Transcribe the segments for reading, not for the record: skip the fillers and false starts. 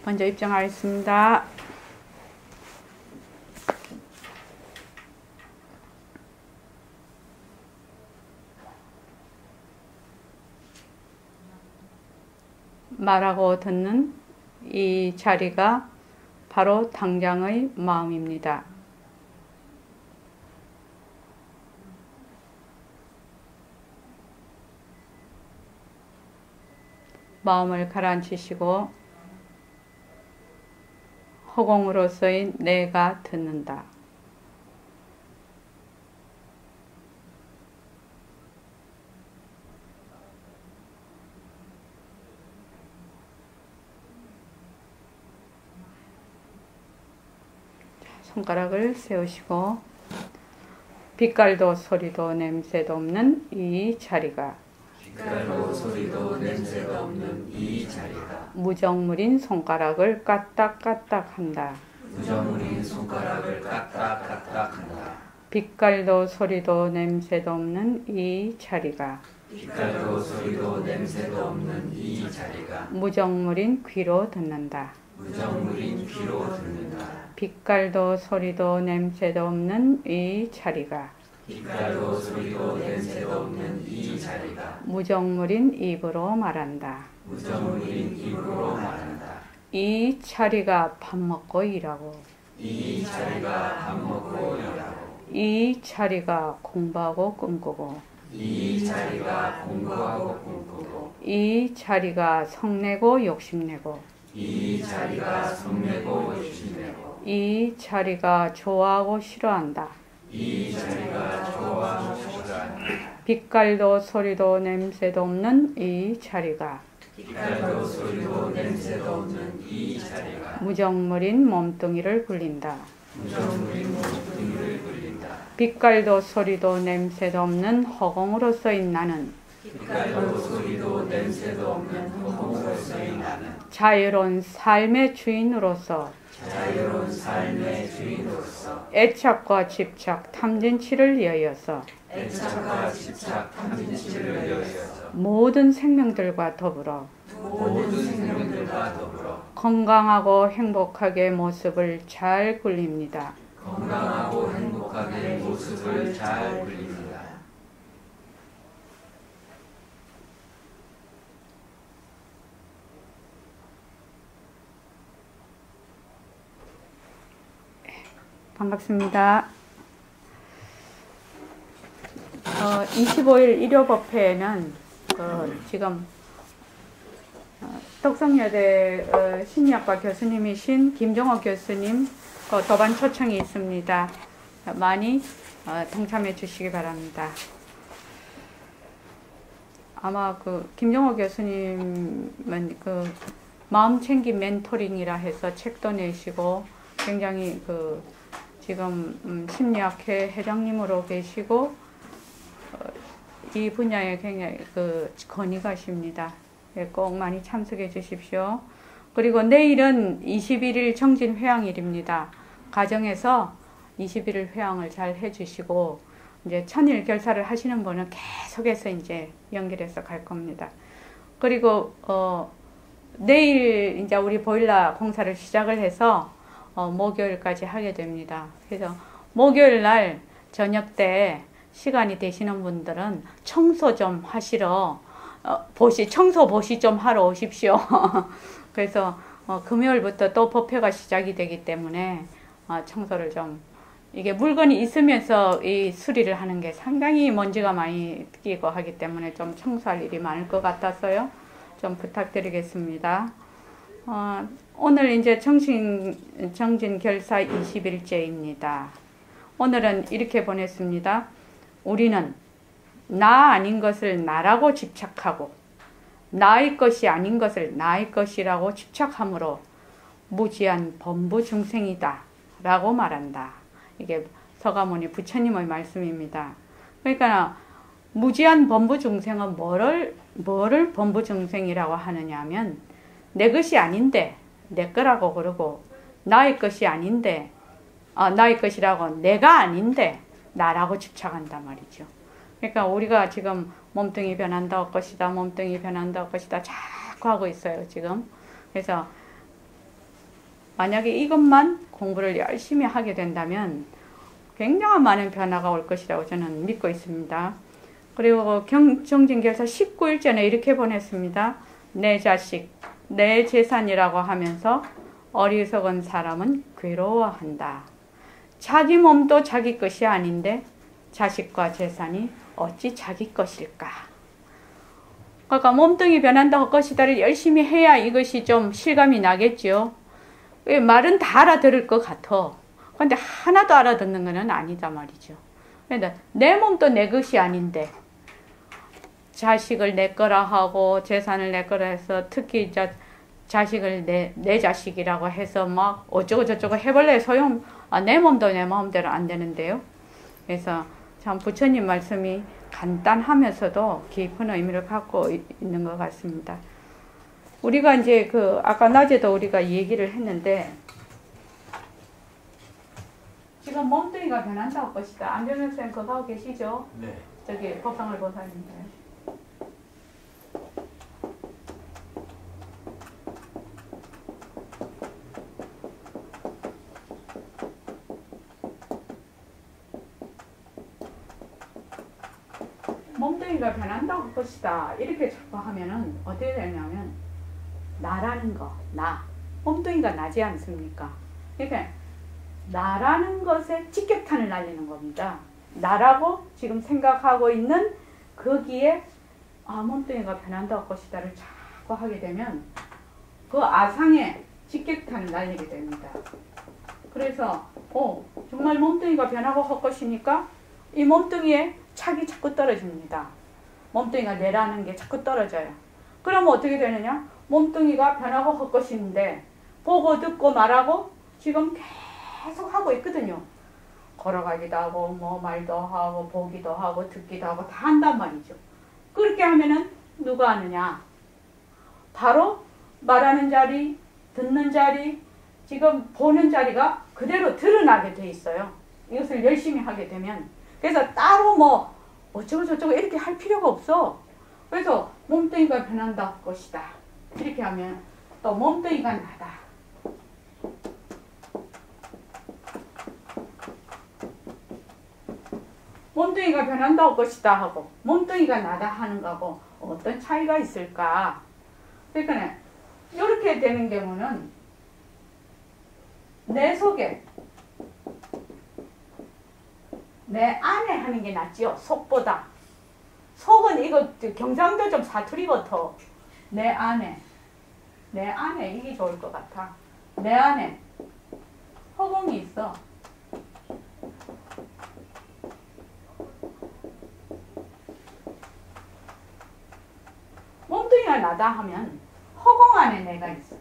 먼저 입장하겠습니다. 말하고 듣는 이 자리가 바로 당장의 마음입니다. 마음을 가라앉히시고 허공으로서의 내가 듣는다. 손가락을 세우시고 빛깔도 소리도 냄새도 없는 이 자리가 빛깔도 소리도 냄새도 없는 이 자리가 무정물인 손가락을 까딱까딱 한다. 무정물인 손가락을 까딱까딱 한다. 빛깔도 소리도 냄새도 없는 이 자리가 빛깔도 소리도 냄새도 없는 이 자리가 무정물인 귀로 듣는다. 무정물인 귀로 듣는다. 빛깔도 소리도 냄새도 없는 이 자리가 빛깔도 소리도 냄새도 없는 이 자리가 무정물인 입으로 말한다. 무정물인 입으로 말한다. 이 자리가 밥 먹고 일하고 이 자리가 밥 먹고 일하고 이 자리가 공부하고 꿈꾸고 이 자리가 공부하고 꿈꾸고 이 자리가 성내고 욕심내고 이 자리가 성내고 욕심내고 이 자리가 좋아하고 싫어한다. 이 자리가 좋아하고 싫어한다. 빛깔도 소리도 냄새도 없는 이 자리가 빛깔도 소리도 냄새도 없는 이 자리가 무정물인 몸뚱이를 굴린다. 무정물인 몸뚱이를 굴린다. 빛깔도 소리도 냄새도 없는 허공으로서의 나는 빛깔도 소리도 냄새도 없는 허공으로서의 나는 자유로운 삶의 주인으로서 자유로운 삶의 주인으로서 애착과 집착, 탐진치를 여여서 애착과 집착, 탐진치를 여여서 모든 생명들과 더불어 모든 생명들과 더불어 건강하고 행복하게 모습을 잘 굴립니다. 건강하고 행복하게 모습을 잘 굴립니다. 반갑습니다. 25일 일요법회에는 지금 덕성여대 심리학과 교수님이신 김종옥 교수님 도반 초청이 있습니다. 많이 동참해 주시기 바랍니다. 아마 김종옥 교수님은 마음챙김 멘토링이라 해서 책도 내시고 굉장히 지금 심리학회 회장님으로 계시고 이 분야에 굉장히 권위가십니다. 꼭 많이 참석해 주십시오. 그리고 내일은 21일 정진 회양일입니다. 가정에서 21일 회양을 잘 해주시고 이제 천일 결사를 하시는 분은 계속해서 이제 연결해서 갈 겁니다. 그리고 내일 이제 우리 보일러 공사를 시작을 해서 목요일까지 하게 됩니다. 그래서 목요일 날 저녁 때 시간이 되시는 분들은 청소 좀 하시러 청소 보시 좀 하러 오십시오. 그래서 금요일부터 또 법회가 시작이 되기 때문에 청소를 좀 이게 물건이 있으면서 이 수리를 하는 게 상당히 먼지가 많이 끼고 하기 때문에 좀 청소할 일이 많을 것 같아서요. 좀 부탁드리겠습니다. 오늘 이제 정진 결사 20일째입니다. 오늘은 이렇게 보냈습니다. 우리는 나 아닌 것을 나라고 집착하고 나의 것이 아닌 것을 나의 것이라고 집착함으로 무지한 범부 중생이다 라고 말한다. 이게 서가모니 부처님의 말씀입니다. 그러니까 무지한 범부 중생은 뭐를 범부 중생이라고 하느냐 하면 내 것이 아닌데 내 거라고 그러고 나의 것이 아닌데 나의 것이라고 내가 아닌데 나라고 집착한단 말이죠. 그러니까 우리가 지금 몸뚱이 변한다 할 것이다, 몸뚱이 변한다 할 것이다 자꾸 하고 있어요 지금. 그래서 만약에 이것만 공부를 열심히 하게 된다면 굉장한 많은 변화가 올 것이라고 저는 믿고 있습니다. 그리고 정진교사 19일전에 이렇게 보냈습니다. 내 자식, 내 재산이라고 하면서 어리석은 사람은 괴로워한다. 자기 몸도 자기 것이 아닌데 자식과 재산이 어찌 자기 것일까? 그러니까 몸뚱이 변한다 할 것이다를 열심히 해야 이것이 좀 실감이 나겠죠. 말은 다 알아들을 것 같아. 근데 하나도 알아듣는 것은 아니다 말이죠. 그런데 내 몸도 내 것이 아닌데 자식을 내 거라 하고 재산을 내 거라 해서 특히 자식을 내 자식이라고 해서 막 어쩌고 저쩌고 해볼래 소용, 내 몸도 내 마음대로 안 되는데요. 그래서 참 부처님 말씀이 간단하면서도 깊은 의미를 갖고 있는 것 같습니다. 우리가 이제 아까 낮에도 우리가 얘기를 했는데 지금 몸뚱이가 변한다고 것이다. 안병혁 쌤 그거 하고 계시죠? 네. 저기 법상을 보사님들. 몸뚱이가 변한다고 할 것이다. 이렇게 자꾸 하면은 어떻게 되냐면 나라는 거, 나. 몸뚱이가 나지 않습니까? 그러니까 나라는 것에 직격탄을 날리는 겁니다. 나라고 지금 생각하고 있는 거기에 몸뚱이가 변한다고 할 것이다를 자꾸 하게 되면 그 아상에 직격탄을 날리게 됩니다. 그래서 정말 몸뚱이가 변하고 할 것이니까 이 몸뚱이에 착이 자꾸 떨어집니다. 몸뚱이가 내라는 게 자꾸 떨어져요. 그러면 어떻게 되느냐? 몸뚱이가 변하고 할 것인데 보고 듣고 말하고 지금 계속 하고 있거든요. 걸어가기도 하고 뭐 말도 하고 보기도 하고 듣기도 하고 다 한단 말이죠. 그렇게 하면은 누가 하느냐? 바로 말하는 자리, 듣는 자리, 지금 보는 자리가 그대로 드러나게 돼 있어요. 이것을 열심히 하게 되면. 그래서 따로 뭐 어쩌고 저쩌고 이렇게 할 필요가 없어. 그래서 몸뚱이가 변한다 것이다. 이렇게 하면 또 몸뚱이가 나다. 몸뚱이가 변한다고 것이다 하고 몸뚱이가 나다 하는 거하고 어떤 차이가 있을까? 그러니까 이렇게 되는 경우는 내 속에 내 안에 하는 게 낫지요. 속보다. 속은 이거 경상도 좀 사투리 같아. 내 안에 이게 좋을 것 같아. 내 안에 허공이 있어. 몸뚱이가 나다 하면 허공 안에 내가 있어.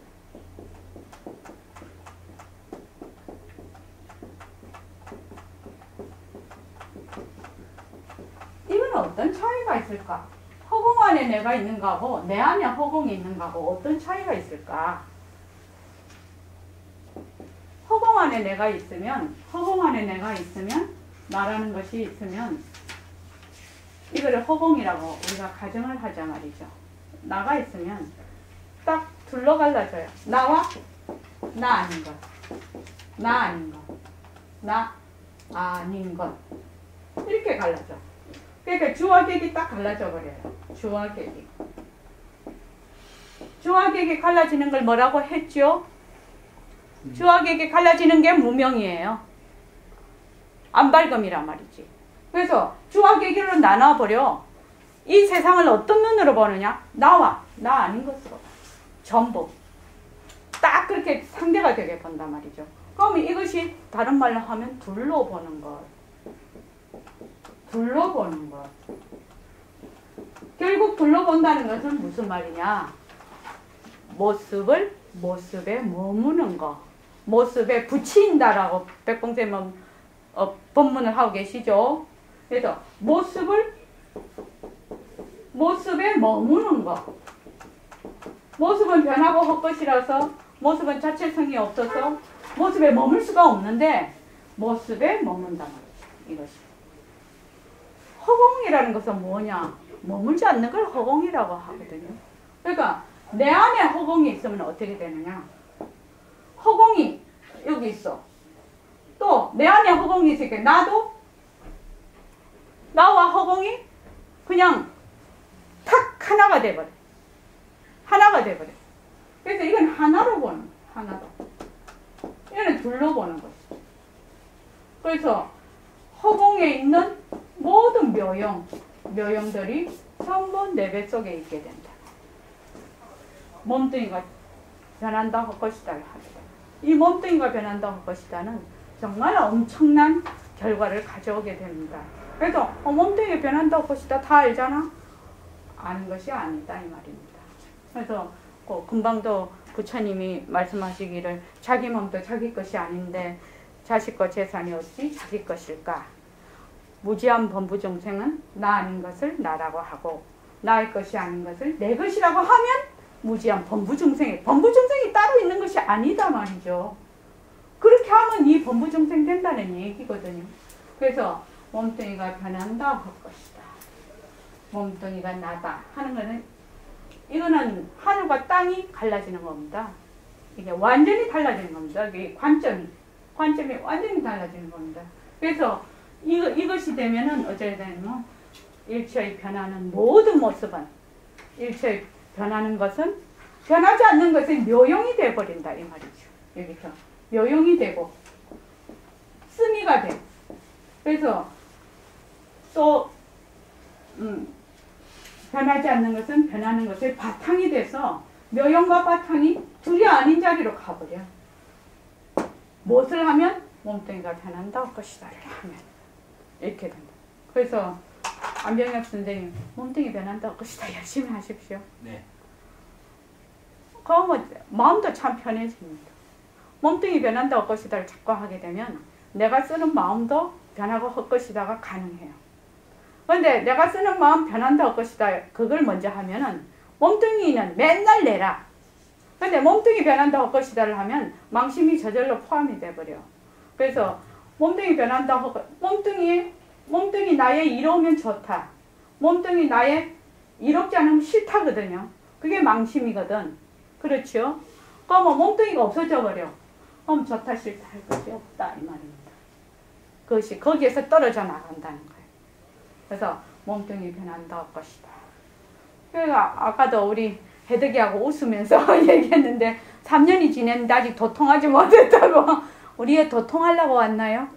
이건 어떤 차이가 있을까? 허공 안에 내가 있는 거하고 내 안에 허공이 있는 거하고 어떤 차이가 있을까? 허공 안에 내가 있으면 나라는 것이 있으면 이거를 허공이라고 우리가 가정을 하자 말이죠. 나가 있으면 딱 둘러 갈라져요. 나와 나 아닌 것, 나 아닌 것, 나 아닌 것 이렇게 갈라져. 그러니까 주와 객이 딱 갈라져 버려요. 주와 객이. 주와 객이 갈라지는 걸 뭐라고 했죠? 주와 객이 갈라지는 게 무명이에요. 안발검이란 말이지. 그래서 주와 객으로 나눠버려. 이 세상을 어떤 눈으로 보느냐? 나와 나 아닌 것으로. 전부. 딱 그렇게 상대가 되게 본단 말이죠. 그러면 이것이 다른 말로 하면 둘러보는 것. 둘러보는 것. 결국 둘러본다는 것은 무슨 말이냐? 모습에 머무는 것. 모습에 붙인다라고 백봉쌤은 법문을 하고 계시죠. 그래서 모습에 머무는 것. 모습은 변하고 헛것이라서 모습은 자체성이 없어서 모습에 머물 수가 없는데 모습에 머문단 말이죠. 이것이. 허공이라는 것은 뭐냐? 머물지 않는 걸 허공이라고 하거든요. 그러니까 내 안에 허공이 있으면 어떻게 되느냐? 허공이 여기 있어. 또 내 안에 허공이 있으니까 나도 나와 허공이 그냥 탁 하나가 돼버려. 하나가 돼버려. 그래서 이건 하나로 보는 거야. 하나로. 이거는 둘로 보는 거지. 그래서 허공에 있는 모든 묘형들이 전부 내 배 속에 있게 된다. 몸뚱이가 변한다 할 것이다. 이 몸뚱이가 변한다 할 것이다는 정말 엄청난 결과를 가져오게 됩니다. 그래서 몸뚱이가 변한다 할 것이다 다 알잖아? 아는 것이 아니다 이 말입니다. 그래서 금방도 부처님이 말씀하시기를 자기 몸도 자기 것이 아닌데 자식과 재산이 어찌 자기 것일까? 무지한 범부중생은 나 아닌 것을 나라고 하고 나의 것이 아닌 것을 내 것이라고 하면 무지한 범부중생이 따로 있는 것이 아니다 말이죠. 그렇게 하면 이 범부중생 된다는 얘기거든요. 그래서 몸뚱이가 변한다 할 것이다. 몸뚱이가 나다 하는 것은 이거는 하늘과 땅이 갈라지는 겁니다. 이게 완전히 달라지는 겁니다. 이게 관점이 완전히 달라지는 겁니다. 그래서 이것이 되면은 어쩌게 되냐면 일체의 변하는 모든 모습은 일체의 변하는 것은 변하지 않는 것이 묘용이 되어버린다 이 말이죠. 여기서 묘용이 되고 쓰미가 돼. 그래서 또 변하지 않는 것은 변하는 것의 바탕이 돼서 묘용과 바탕이 둘이 아닌 자리로 가버려. 무엇을 하면 몸뚱이가 변한다 할 것이다 이렇게 하면 이렇게 된다. 그래서 안병엽 선생님 몸뚱이 변한다 할 것이다 열심히 하십시오. 네. 그러면 마음도 참 편해집니다. 몸뚱이 변한다 할 것이다를 자꾸 하게 되면 내가 쓰는 마음도 변하고 할 것이다가 가능해요. 그런데 내가 쓰는 마음 변한다 할 것이다 그걸 먼저 하면은 몸뚱이는 맨날 내라. 근데 몸뚱이 변한다 할 것이다를 하면 망심이 저절로 포함이 돼버려. 그래서 몸뚱이 변한다 할 것, 몸뚱이 나에 이로우면 좋다. 몸뚱이 나에 이롭지 않으면 싫다거든요. 그게 망심이거든. 그렇죠? 그러면 몸뚱이가 없어져 버려. 그럼 좋다 싫다 할 것이 없다 이 말입니다. 그것이 거기에서 떨어져 나간다는 거예요. 그래서 몸뚱이 변한다 할 것이다. 그러니까 아까도 우리 해득이하고 웃으면서 얘기했는데 3년이 지냈는데 아직 도통하지 못했다고. 우리 애 도통하려고 왔나요?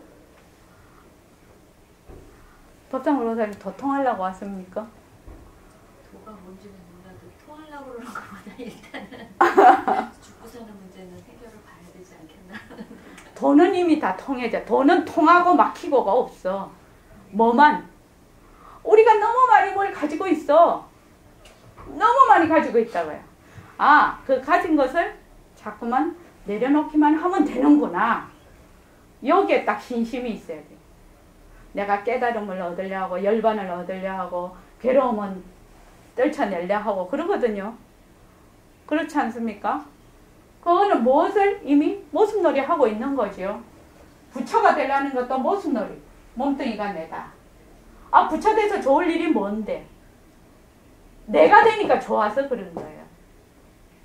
법상으로사님 도통하려고 왔습니까? 도가 뭔지는 몰라도 통하려고 그러는 것보다 일단은 죽고 사는 문제는 해결을 봐야 되지 않겠나. 돈은 이미 다 통해져. 돈은 통하고 막히고가 없어. 뭐만 우리가 너무 많이 뭘 가지고 있어. 너무 많이 가지고 있다고요. 아, 그 가진 것을 자꾸만 내려놓기만 하면 되는구나. 여기에 딱 신심이 있어야 돼. 내가 깨달음을 얻으려 하고 열반을 얻으려 하고 괴로움은 떨쳐내려 하고 그러거든요. 그렇지 않습니까? 그거는 무엇을 이미 모습놀이 하고 있는 거죠. 부처가 되려는 것도 모습놀이. 몸뚱이가 내다. 아, 부처 돼서 좋을 일이 뭔데? 내가 되니까 좋아서 그런 거예요.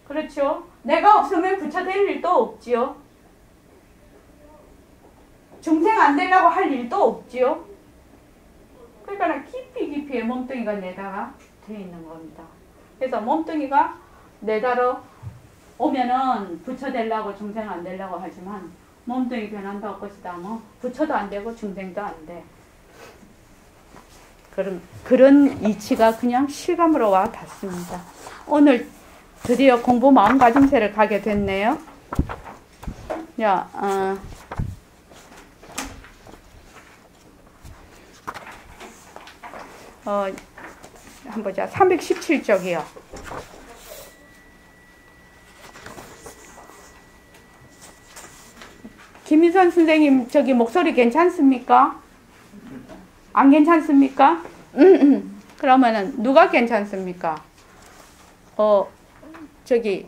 그렇죠? 내가 없으면 부처 될 일도 없지요. 중생 안 되려고 할 일도 없지요. 그러니까 깊이 몸뚱이가 내다가 되어 있는 겁니다. 그래서 몸뚱이가 내다로 오면은 부처 되려고 중생 안 되려고 하지만 몸뚱이 변한다 할 것이다. 뭐 부처도 안 되고 중생도 안 돼. 그런 이치가 그냥 실감으로 와 닿습니다. 오늘 드디어 공부 마음가짐새를 가게 됐네요. 야, 한번 보자. 317쪽이요. 김민선 선생님, 저기 목소리 괜찮습니까? 안 괜찮습니까? 그러면은 누가 괜찮습니까? 저기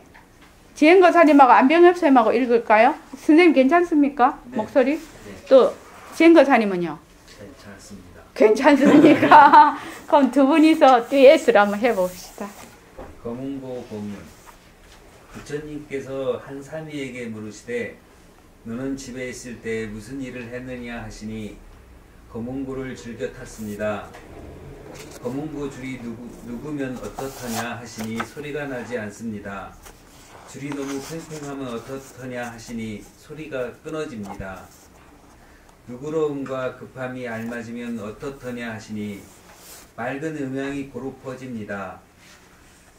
지행거사님하고 안병엽쌤하고 읽을까요? 선생님 괜찮습니까? 네. 목소리? 네. 또 지행거사님은요? 괜찮습니다. 괜찮습니까? 그럼 두 분이서 듀엣을 한번 해봅시다. 거문고 공문. 부처님께서 한 사미에게 물으시되 너는 집에 있을 때 무슨 일을 했느냐 하시니 거문고를 즐겨 탔습니다. 거문고 줄이 누구면 어떻더냐 하시니 소리가 나지 않습니다. 줄이 너무 팽팽하면 어떻더냐 하시니 소리가 끊어집니다. 누그러움과 급함이 알맞으면 어떻더냐 하시니 맑은 음향이 고루 퍼집니다.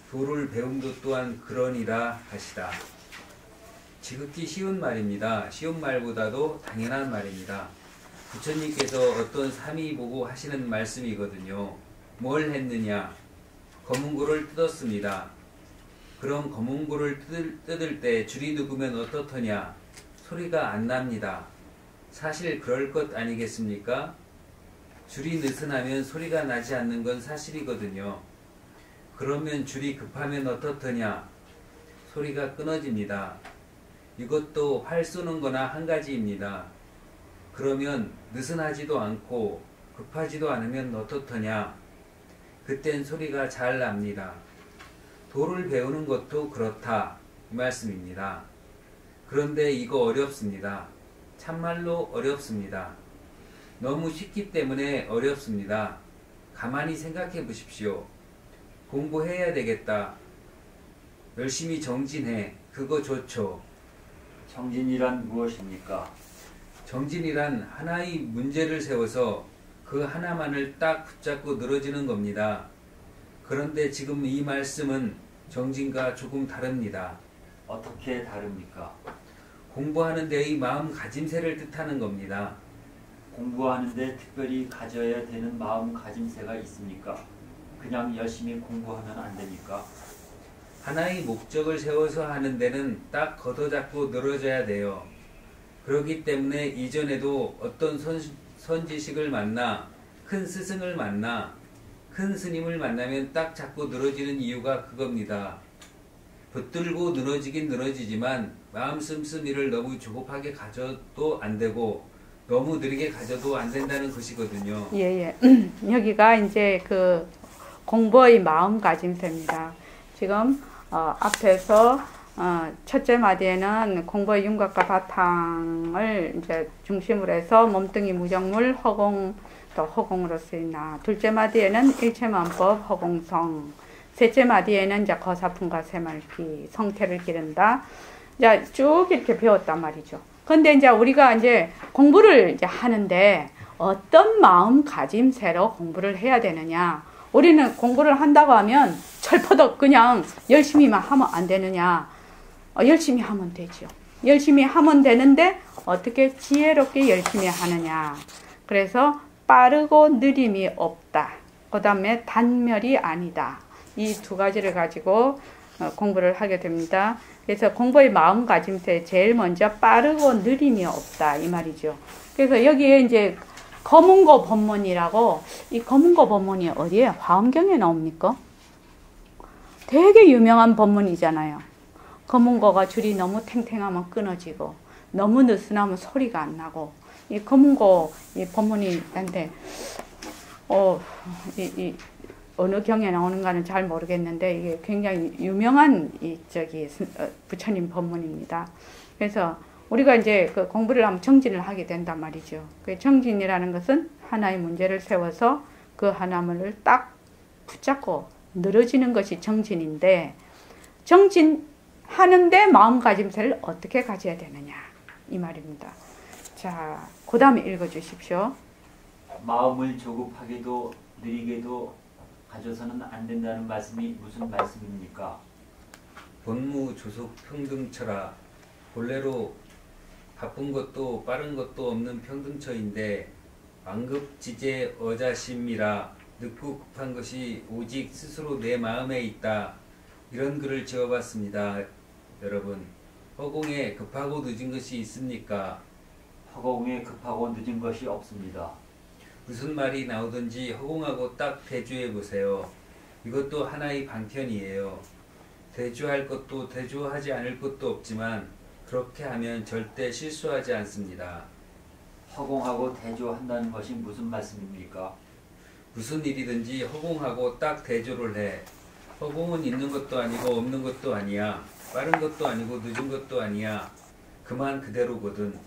도를 배움도 또한 그러니라 하시다. 지극히 쉬운 말입니다. 쉬운 말보다도 당연한 말입니다. 부처님께서 어떤 삼위 보고 하시는 말씀이거든요. 뭘 했느냐? 거문고를 뜯었습니다. 그럼 거문고를 뜯을 때 줄이 누구면 어떻더냐? 소리가 안 납니다. 사실 그럴 것 아니겠습니까? 줄이 느슨하면 소리가 나지 않는 건 사실이거든요. 그러면 줄이 급하면 어떻더냐? 소리가 끊어집니다. 이것도 활 쏘는 거나 한 가지입니다. 그러면 느슨하지도 않고 급하지도 않으면 어떻더냐? 그땐 소리가 잘 납니다. 도를 배우는 것도 그렇다 이 말씀입니다. 그런데 이거 어렵습니다. 참말로 어렵습니다. 너무 쉽기 때문에 어렵습니다. 가만히 생각해 보십시오. 공부해야 되겠다. 열심히 정진해. 그거 좋죠. 정진이란 무엇입니까? 정진이란 하나의 문제를 세워서 그 하나만을 딱 붙잡고 늘어지는 겁니다. 그런데 지금 이 말씀은 정진과 조금 다릅니다. 어떻게 다릅니까? 공부하는 데의 마음가짐새를 뜻하는 겁니다. 공부하는데 특별히 가져야 되는 마음가짐새가 있습니까? 그냥 열심히 공부하면 안 됩니까? 하나의 목적을 세워서 하는 데는 딱 걷어잡고 늘어져야 돼요. 그렇기 때문에 이전에도 어떤 선지식을 만나 큰 스승을 만나 큰 스님을 만나면 딱 잡고 늘어지는 이유가 그겁니다. 붙들고 늘어지긴 늘어지지만 마음 씀씀이를 너무 조급하게 가져도 안 되고 너무 느리게 가져도 안 된다는 것이거든요. 예. 여기가 이제 그 공부의 마음가짐새입니다. 지금 앞에서 첫째 마디에는 공부의 윤곽과 바탕을 이제 중심으로 해서 몸뚱이 무정물 허공 또 허공으로 쓰이나, 둘째 마디에는 일체만법 허공성, 셋째 마디에는 이제 거사품과 새말기 성태를 기른다. 이제 쭉 이렇게 배웠단 말이죠. 근데 이제 우리가 이제 공부를 이제 하는데 어떤 마음가짐새로 공부를 해야 되느냐? 우리는 공부를 한다고 하면 철퍼덕 그냥 열심히만 하면 안 되느냐? 열심히 하면 되죠. 열심히 하면 되는데 어떻게 지혜롭게 열심히 하느냐? 그래서 빠르고 느림이 없다. 그 다음에 단멸이 아니다. 이 두 가지를 가지고 공부를 하게 됩니다. 그래서 공부의 마음가짐새 제일 먼저 빠르고 느림이 없다 이 말이죠. 그래서 여기에 이제 거문고 법문이라고, 이 거문고 법문이 어디에? 화엄경에 나옵니까? 되게 유명한 법문이잖아요. 거문고가 줄이 너무 탱탱하면 끊어지고 너무 느슨하면 소리가 안 나고, 이 거문고 이 법문이 한데 어느 경에 나오는가는 잘 모르겠는데 이게 굉장히 유명한 부처님 법문입니다. 그래서 우리가 이제 그 공부를 하면 정진을 하게 된단 말이죠. 그 정진이라는 것은 하나의 문제를 세워서 그 하나만을 딱 붙잡고 늘어지는 것이 정진인데, 정진하는데 마음가짐새를 어떻게 가져야 되느냐 이 말입니다. 자, 그 다음에 읽어주십시오. 마음을 조급하게도 느리게도 가져서는 안 된다는 말씀이 무슨 말씀입니까? 본무 조속 평등처라. 본래로 바쁜 것도 빠른 것도 없는 평등처인데 완급지제 어자심이라 늦고 급한 것이 오직 스스로 내 마음에 있다. 이런 글을 지어봤습니다. 여러분, 허공에 급하고 늦은 것이 있습니까? 허공에 급하고 늦은 것이 없습니다. 무슨 말이 나오든지 허공하고 딱 대조해 보세요. 이것도 하나의 방편이에요. 대조할 것도 대조하지 않을 것도 없지만 그렇게 하면 절대 실수하지 않습니다. 허공하고 대조한다는 것이 무슨 말씀입니까? 무슨 일이든지 허공하고 딱 대조를 해. 허공은 있는 것도 아니고 없는 것도 아니야. 빠른 것도 아니고 늦은 것도 아니야. 그만 그대로거든.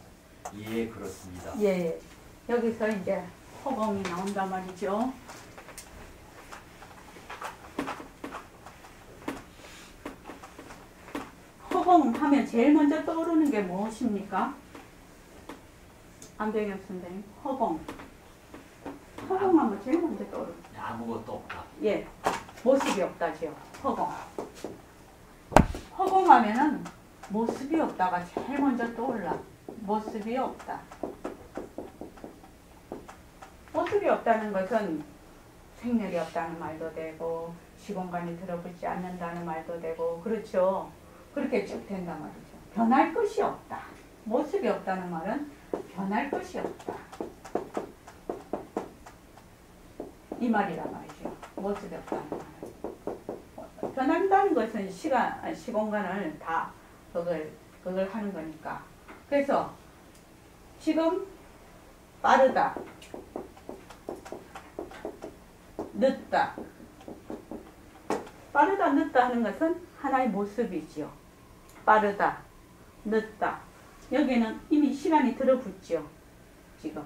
예, 그렇습니다. 예, 여기서 이제 허공이 나온단 말이죠. 허공하면 제일 먼저 떠오르는 게 무엇입니까? 안병엽 선생님, 허공. 허공하면 제일 먼저 떠오르는 아무것도 없다. 예, 모습이 없다지요. 허공. 허공하면은 모습이 없다가 제일 먼저 떠올라. 모습이 없다. 모습이 없다는 것은 생멸이 없다는 말도 되고 시공간이 들어붙지 않는다는 말도 되고 그렇죠. 그렇게 쭉 된단 말이죠. 변할 것이 없다. 모습이 없다는 말은 변할 것이 없다. 이 말이란 말이죠. 모습이 없다는 말은. 변한다는 것은 시공간을 다 그걸 하는 거니까. 그래서 지금 빠르다, 늦다. 빠르다, 늦다 하는 것은 하나의 모습이지요. 빠르다, 늦다. 여기는 이미 시간이 들어붙죠. 지금.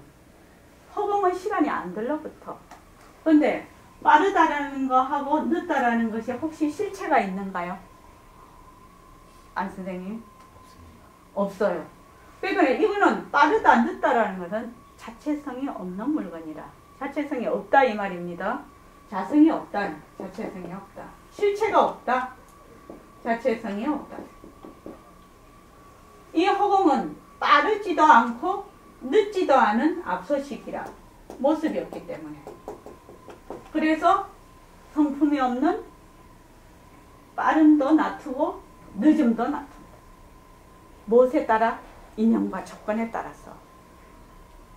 허공은 시간이 안 들러붙어. 근데 빠르다라는 거하고 늦다라는 것이 혹시 실체가 있는가요? 안 선생님? 없어요. 그러니까 이거는 빠르다, 늦다라는 것은 자체성이 없는 물건이라. 자체성이 없다 이 말입니다. 자성이 없다. 자체성이 없다. 실체가 없다. 자체성이 없다. 이 허공은 빠르지도 않고 늦지도 않은 앞서시기라. 모습이 없기 때문에. 그래서 성품이 없는 빠름도 놔두고 늦음도 놔둡니다. 무엇에 따라? 인연과 조건에 따라서.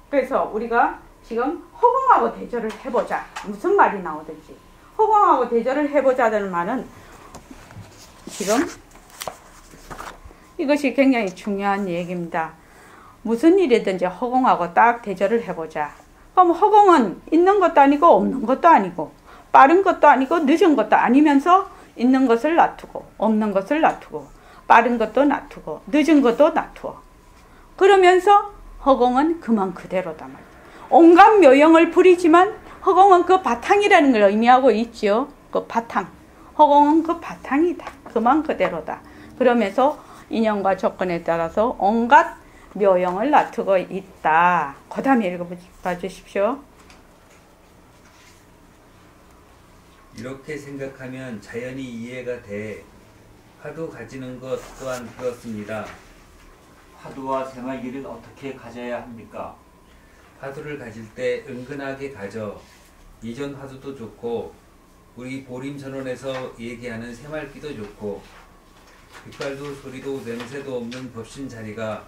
그래서 우리가 지금 허공하고 대절을 해보자. 무슨 말이 나오든지. 허공하고 대절을 해보자는 말은 지금 이것이 굉장히 중요한 얘기입니다. 무슨 일이든지 허공하고 딱 대절을 해보자. 그럼 허공은 있는 것도 아니고 없는 것도 아니고 빠른 것도 아니고 늦은 것도 아니면서 있는 것을 놔두고 없는 것을 놔두고 빠른 것도 놔두고 늦은 것도 놔두어. 그러면서 허공은 그만 그대로다 말이야. 온갖 묘형을 부리지만 허공은 그 바탕이라는 걸 의미하고 있지요. 그 바탕. 허공은 그 바탕이다. 그만 그대로다. 그러면서 인연과 조건에 따라서 온갖 묘형을 놔두고 있다. 그 다음에 읽어봐 주십시오. 이렇게 생각하면 자연히 이해가 돼. 화두 가지는 것 또한 그렇습니다. 화두와 생활기를 어떻게 가져야 합니까? 화두를 가질 때 은근하게 가져. 이전 화두도 좋고 우리 보림선언에서 얘기하는 새말기도 좋고 빛깔도 소리도 냄새도 없는 법신 자리가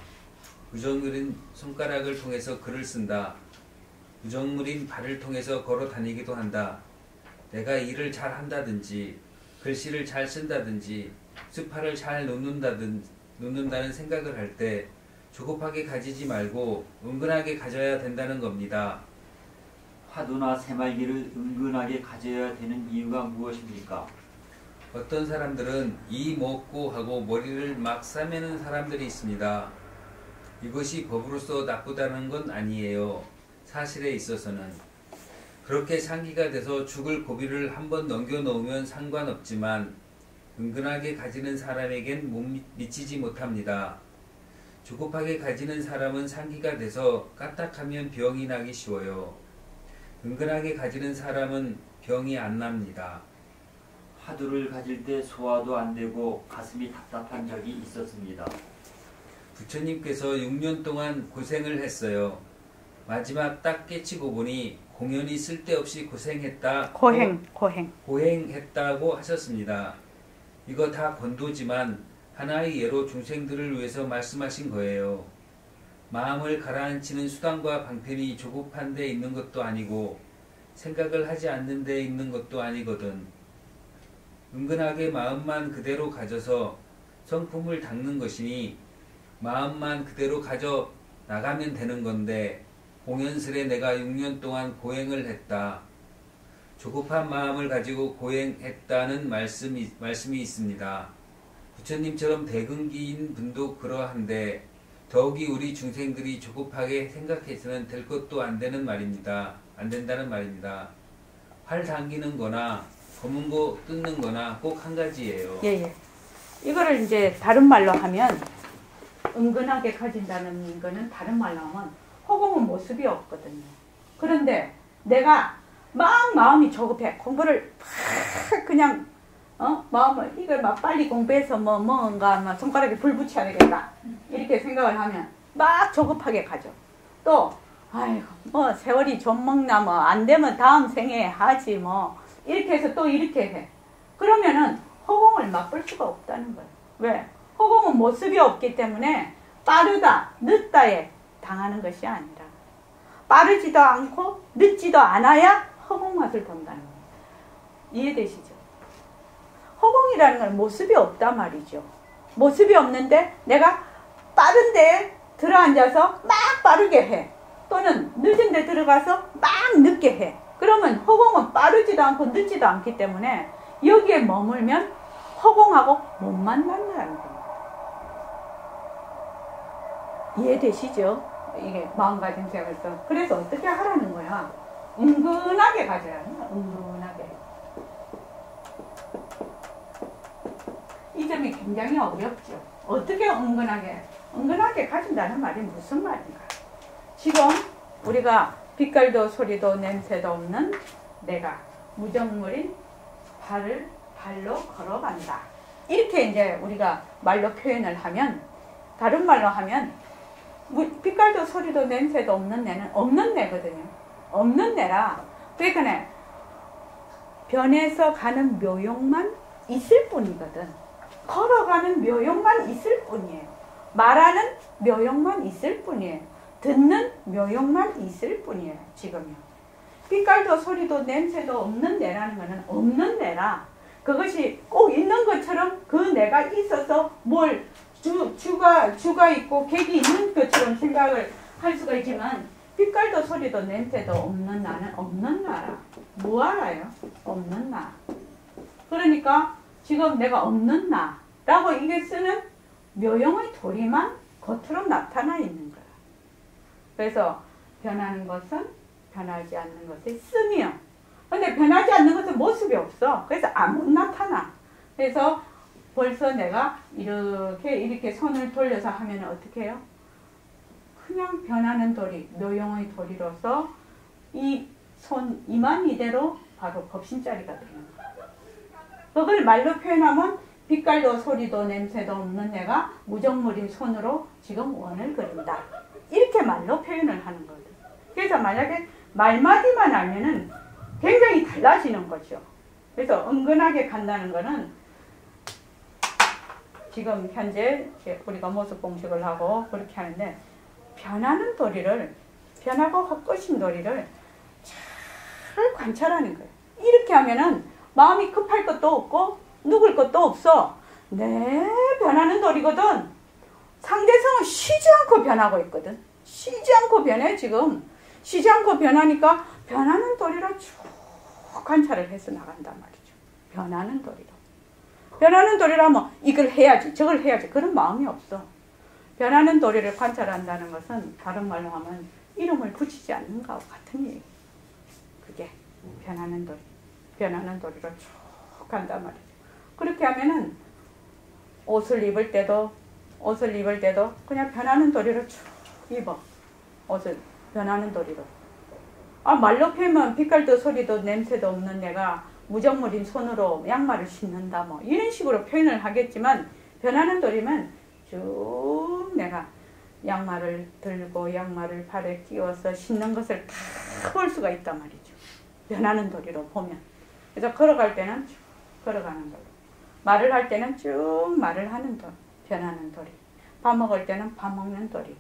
우정물인 손가락을 통해서 글을 쓴다. 우정물인 발을 통해서 걸어 다니기도 한다. 내가 일을 잘 한다든지 글씨를 잘 쓴다든지 수파를 잘 놓는다는 생각을 할 때 조급하게 가지지 말고 은근하게 가져야 된다는 겁니다. 화두나 새말기를 은근하게 가져야 되는 이유가 무엇입니까? 어떤 사람들은 이 먹고 하고 머리를 막 싸매는 사람들이 있습니다. 이것이 법으로서 나쁘다는 건 아니에요. 사실에 있어서는. 그렇게 상기가 돼서 죽을 고비를 한번 넘겨놓으면 상관없지만 은근하게 가지는 사람에겐 못 미치지 못합니다. 조급하게 가지는 사람은 상기가 돼서 까딱하면 병이 나기 쉬워요. 은근하게 가지는 사람은 병이 안 납니다. 화두를 가질 때 소화도 안 되고 가슴이 답답한 적이 있었습니다. 부처님께서 6년 동안 고생을 했어요. 마지막 딱 깨치고 보니 공연히 쓸데없이 고행했다고 하셨습니다. 이거 다 권도지만 하나의 예로 중생들을 위해서 말씀하신 거예요. 마음을 가라앉히는 수단과 방편이 조급한 데 있는 것도 아니고 생각을 하지 않는 데 있는 것도 아니거든. 은근하게 마음만 그대로 가져서 성품을 닦는 것이니 마음만 그대로 가져 나가면 되는 건데 공연스레 내가 6년 동안 고행을 했다. 조급한 마음을 가지고 고행했다는 말씀이 있습니다. 부처님처럼 대근기인 분도 그러한데 더욱이 우리 중생들이 조급하게 생각해서는 될 것도 안 되는 말입니다. 안 된다는 말입니다. 활 당기는 거나 검은 거 뜯는 거나 꼭 한 가지예요. 예. 이거를 이제 다른 말로 하면 은근하게 가진다는 거는 다른 말로 하면 허공은 모습이 없거든요. 그런데 내가 막 마음이 조급해. 공부를 팍 그냥 마음을 이걸 막 빨리 공부해서 뭔가 손가락에 불 붙여야 되겠다. 이렇게 생각을 하면 막 조급하게 가죠. 또 아이고 뭐 세월이 좀 먹나 뭐 안 되면 다음 생에 하지 뭐 이렇게 해서 또 이렇게 해. 그러면은 허공을 맛볼 수가 없다는 거예요. 왜? 허공은 모습이 없기 때문에 빠르다, 늦다에 당하는 것이 아니라 빠르지도 않고 늦지도 않아야 허공 맛을 본다는 거예요. 이해되시죠? 허공이라는 건 모습이 없단 말이죠. 모습이 없는데 내가 빠른데 들어앉아서 막 빠르게 해. 또는 늦은 데 들어가서 막 늦게 해. 그러면 허공은 빠르지도 않고 늦지도 않기 때문에 여기에 머물면 허공하고 못 만난다는 겁니다. 이해되시죠? 이게 마음가짐생활에서. 그래서 어떻게 하라는 거야? 은근하게 가져라는 거야. 은근하게. 이 점이 굉장히 어렵죠. 어떻게 은근하게 가진다는 말이 무슨 말인가? 지금 우리가 빛깔도 소리도 냄새도 없는 내가 무정물인 발로 걸어간다. 이렇게 이제 우리가 말로 표현을 하면, 다른 말로 하면 빛깔도 소리도 냄새도 없는 내는 없는 내거든요. 없는 내라. 그러니까 변해서 가는 묘용만 있을 뿐이거든. 걸어가는 묘용만 있을 뿐이에요. 말하는 묘용만 있을 뿐이에요. 듣는 묘용만 있을 뿐이에요. 지금요. 빛깔도 소리도 냄새도 없는 내라는 것은 없는 내라. 그것이 꼭 있는 것처럼 그 내가 있어서 뭘 주가 있고 객이 있는 것처럼 생각을 할 수가 있지만, 빛깔도 소리도 냄새도 없는 나는 없는 나라. 뭐 알아요? 없는 나. 그러니까 지금 내가 없는 나라고 이게 쓰는 묘용의 도리만 겉으로 나타나 있는 거야. 그래서 변하는 것은 변하지 않는 것의 쓰며, 근데 변하지 않는 것은 모습이 없어. 그래서 안 나타나. 그래서 벌써 내가 이렇게 손을 돌려서 하면 어떻게 해요? 그냥 변하는 도리, 묘용의 도리로서 이 손 이만 이대로 바로 법신자리가 되는 거야. 그걸 말로 표현하면 빛깔도 소리도 냄새도 없는 내가 무정물인 손으로 지금 원을 그린다. 이렇게 말로 표현을 하는 거거든. 그래서 만약에 말마디만 알면은 굉장히 달라지는 거죠. 그래서 은근하게 간다는 거는 지금 현재 우리가 모습 공식을 하고 그렇게 하는데, 변하는 도리를, 변하고 헛것인 도리를 잘 관찰하는 거예요. 이렇게 하면은 마음이 급할 것도 없고 누굴 것도 없어. 네, 변하는 도리거든. 상대성은 쉬지 않고 변하고 있거든. 쉬지 않고 변해 지금. 쉬지 않고 변하니까 변하는 도리로 쭉 관찰을 해서 나간단 말이죠. 변하는 도리로. 변하는 도리라면 이걸 해야지 저걸 해야지 그런 마음이 없어. 변하는 도리를 관찰한다는 것은 다른 말로 하면 이름을 붙이지 않는 것과 같은 얘기. 그게 변하는 도리. 변하는 도리로 쭉 간단 말이죠. 그렇게 하면은 옷을 입을 때도 그냥 변하는 도리로 쭉 입어. 옷을 변하는 도리로. 말로 표현하면 빛깔도 소리도 냄새도 없는 내가 무정물인 손으로 양말을 신는다 뭐 이런 식으로 표현을 하겠지만, 변하는 도리면 쭉 내가 양말을 들고 양말을 발에 끼워서 신는 것을 다 볼 수가 있단 말이죠. 변하는 도리로 보면. 그래서 걸어갈 때는 쭉 걸어가는 도리, 말을 할 때는 쭉 말을 하는 도리, 변하는 도리, 밥 먹을 때는 밥 먹는 도리,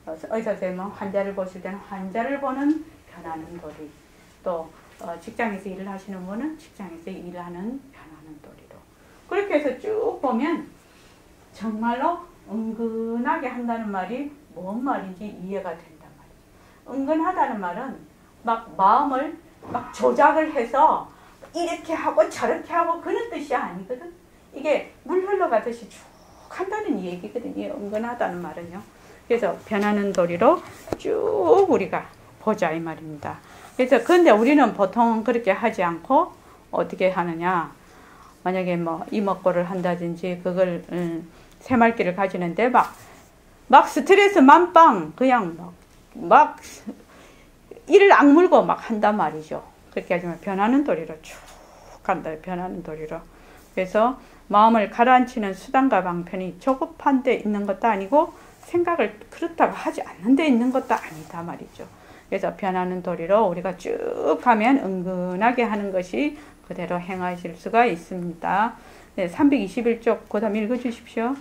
의사 선생님은 환자를 보실 때는 환자를 보는 변하는 도리, 또 직장에서 일을 하시는 분은 직장에서 일하는 변하는 도리로, 그렇게 해서 쭉 보면 정말로 은근하게 한다는 말이 뭔 말인지 이해가 된단 말이에요. 은근하다는 말은 막 마음을 막 조작을 해서 이렇게 하고 저렇게 하고 그런 뜻이 아니거든. 이게 물 흘러가듯이 쭉 한다는 얘기거든요. 은근하다는 말은요. 그래서 변하는 도리로 쭉 우리가 보자 이 말입니다. 그래서 근데 우리는 보통 그렇게 하지 않고 어떻게 하느냐. 만약에 뭐 이목구를 한다든지 그걸 새말기를 가지는데 막 스트레스 만빵 그냥 막 이를 악물고 막 한단 말이죠. 그렇게 하지만 변하는 도리로 쭉 간다. 변하는 도리로. 그래서 마음을 가라앉히는 수단과 방편이 조급한 데 있는 것도 아니고 생각을 그렇다고 하지 않는 데 있는 것도 아니다 말이죠. 그래서 변하는 도리로 우리가 쭉 가면 은근하게 하는 것이 그대로 행하실 수가 있습니다. 네, 321쪽 그 다음 읽어주십시오.